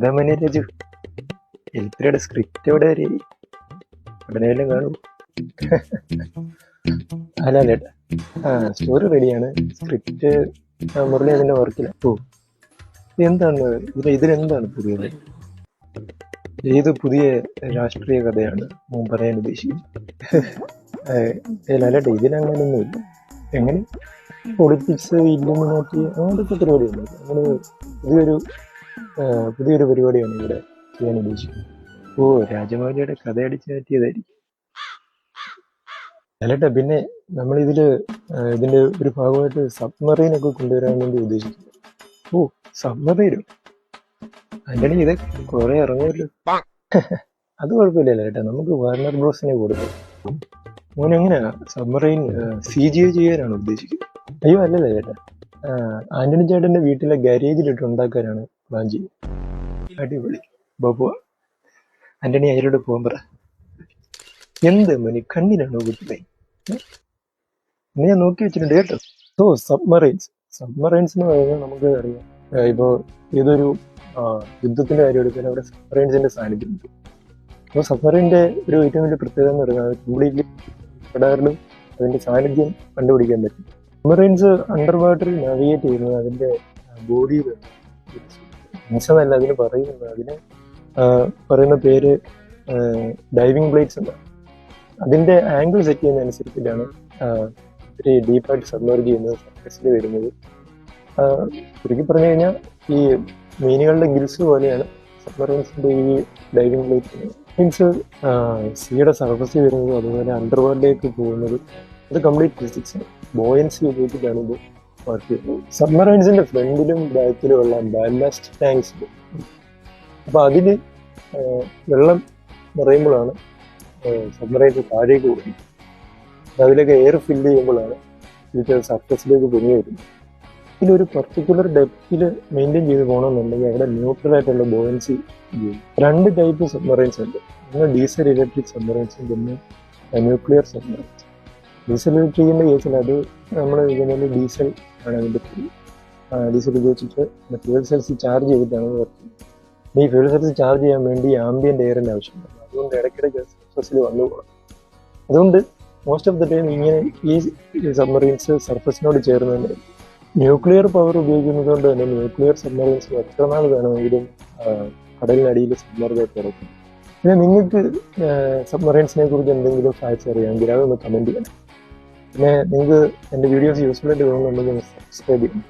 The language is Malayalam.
എന്താ മനെ രജു, എൽത്രയുടെ സ്ക്രിപ്റ്റ് എവിടെ വരെ ഉടനെല്ലാം കാണും? അല്ല ചേട്ടാ, സ്റ്റോറി റെഡിയാണ്. സ്ക്രിപ്റ്റ് മുരളി അതിന്റെ വർക്കില്ല. ഓ, എന്താണ് ഇതിലെന്താണ് പുതിയത്? ഏത് പുതിയ രാഷ്ട്രീയ കഥയാണ് മോൻ പറയാൻ ഉദ്ദേശിക്കുന്നത്? അല്ലട്ടെ, ഇതിലങ്ങനൊന്നുമില്ല. എങ്ങനെ പൊളിറ്റിക്സ് ഇല്ലുമിനാറ്റി അങ്ങനത്തെ പരിപാടിയൊന്നും നമ്മള് പുതിയൊരു പരിപാടിയാണ് ഇവിടെ ചെയ്യാൻ ഉദ്ദേശിക്കുന്നത്. ഓ, രാജമൗലിയുടെ കഥ അടിച്ചു മാറ്റിയതായിരിക്കും. അല്ലട്ടെ, പിന്നെ നമ്മളിതില് ഇതിന്റെ ഒരു ഭാഗമായിട്ട് സബ്മറീനൊക്കെ കൊണ്ടുവരാൻ വേണ്ടി ഉദ്ദേശിക്കുന്നു. ഓ, സബ്മറീനോ? ആന്റണി, ഇത് കുറെ ഇറങ്ങുമല്ലോ. അത് കുഴപ്പമില്ലല്ലോ ചേട്ടാ, നമുക്ക് വാർണർ ബ്രോസിനെ കൊടുക്കും. മോനെങ്ങനെയാ സബ്മറൈൻ CGI ചെയ്യാനാണ് ഉദ്ദേശിക്കുന്നത്? അയ്യോ അല്ലല്ലേ ചേട്ടാ, ആന്റണി ചേട്ടന്റെ വീട്ടിലെ ഗാരേജിലിട്ട് ഉണ്ടാക്കാനാണ് പ്ലാൻ ചെയ്യുന്നത്. അടിപൊളി ബബുവ. ആന്റണി അയാളോട് പോകാൻ പറ. എന്ത് മനി കണ്ണിനാണോ കുട്ടിയെ? ഞാൻ നോക്കി വെച്ചിട്ടുണ്ട് കേട്ടോ. ഓ, സബ്മറൈൻസ് എന്ന് പറയുന്നത് നമുക്ക് അറിയാം. ഇപ്പോ ഏതൊരു യുദ്ധത്തിന്റെ കാര്യം എടുത്താൽ അവിടെ സബ്മറൈൻസിന്റെ സാന്നിധ്യമുണ്ട്. അപ്പോൾ സബ്മറൈൻ്റെ ഒരു ഏറ്റവും വലിയ പ്രത്യേകത എന്ന് പറയുന്നത് കൂടുതൽ റഡാറിലും അതിന്റെ സാന്നിധ്യം കണ്ടുപിടിക്കാൻ പറ്റും. സബ്മറൈൻസ് അണ്ടർ വാട്ടറിൽ നാവിഗേറ്റ് ചെയ്യുന്നത് അതിന്റെ ബോഡിയിൽ മിൻസെന്നല്ല അതിന് പറയുന്നത്. അതിന് പറയുന്ന പേര് ഡൈവിംഗ് ബ്ലേഡ്സ് എന്നാണ്. അതിന്റെ ആംഗിൾ സെറ്റ് ചെയ്യുന്നതനുസരിച്ചിട്ടാണ് ഇത്തിരി ഡീപ്പായിട്ട് സബ്മർജ് ചെയ്യുന്നത്, സർഫസിൽ വരുന്നത്. ചുരുക്കി പറഞ്ഞു കഴിഞ്ഞാൽ ഈ മീനുകളുടെ ഗിൽസ് പോലെയാണ് സബ്മറൈൻസിന്റെ ഈ ഡൈവിംഗ് ബ്ലേഡ്സ്. മീൻസ് സീയുടെ സർഫസിൽ വരുന്നത് അതുപോലെ അണ്ടർ വാട്ടറിലേക്ക് പോകുന്നത് അത് കംപ്ലീറ്റ് ഫിസിക്സ് ആണ്. ബോയൻസി ഉപയോഗിച്ചിട്ടാണ് ഇത് വർക്ക് ചെയ്യുന്നത്. സബ്മറൈൻസിന്റെ ഫ്രണ്ടിലും ബാക്കിലും ഉള്ള ബാലസ്റ്റ് ടാങ്ക്സ്. അപ്പൊ അതില് വെള്ളം നിറയുമ്പോഴാണ് സബ്മറൈൻസ് താഴേക്ക് പോകുന്നത്. അതിലേക്ക് എയർ ഫില്ല് ചെയ്യുമ്പോഴാണ് ഇത് സർഫസിലേക്ക് പൊങ്ങി വരുന്നത്. ഇതിലൊരു പർട്ടിക്കുലർ ഡെപ്തിൽ മെയിൻറ്റെയിൻ ചെയ്ത് പോകണമെന്നുണ്ടെങ്കിൽ അവിടെ ന്യൂട്രൽ ആയിട്ടുള്ള ബോയൻസി ചെയ്യും. 2 ടൈപ്പ് സബ്മറൈൻസ് ഉണ്ട്. ഒന്ന് ഡീസൽ ഇലക്ട്രിക് സബ്മറൈൻസും പിന്നെ ന്യൂക്ലിയർ സബ്മറൈൻസ്. ഡീസൽ ഇലക്ട്രിക്കിന്റെ കേസിൽ അത് നമ്മൾ ഇതിനെ ഡീസൽ ആണ് അതിന്റെ ഡീസൽ ഉപയോഗിച്ചിട്ട് ഫ്യൂൽ സെൽസ് ചാർജ് ചെയ്തിട്ടാണ് വർക്ക് ചെയ്യുന്നത്. ഈ ഫ്യൂൽ സെൽസ് ചാർജ് ചെയ്യാൻ വേണ്ടി ആംബിയന്റ് എയറിന്റെ ആവശ്യമുണ്ട്. അതുകൊണ്ട് ഇടയ്ക്കിടയ്ക്ക് സർഫസിൽ വന്നു പോകണം. അതുകൊണ്ട് മോസ്റ്റ് ഓഫ് ദ ടൈം ഇങ്ങനെ ഈ സബ്മറൈൻസ് സർഫസിനോട് ചേർന്ന് തന്നെ. ന്യൂക്ലിയർ പവർ ഉപയോഗിക്കുന്നത് കൊണ്ട് തന്നെ ന്യൂക്ലിയർ സബ്മറൈൻസ് എത്ര നാൾ വേണമെങ്കിലും കടലിനടിയിൽ സബ്മർജായിട്ട് കിടക്കും. പിന്നെ നിങ്ങൾക്ക് സബ്മറൈൻസിനെ കുറിച്ച് എന്തെങ്കിലും ഫാക്ട്സ് അറിയാമെങ്കിൽ അതൊന്ന് കമന്റ് ചെയ്യണം. പിന്നെ നിങ്ങൾക്ക് എൻ്റെ വീഡിയോസ് യൂസ്ഫുൾ ആയിട്ട് തോന്നുന്നുണ്ടെങ്കിൽ സബ്സ്ക്രൈബ് ചെയ്യണം.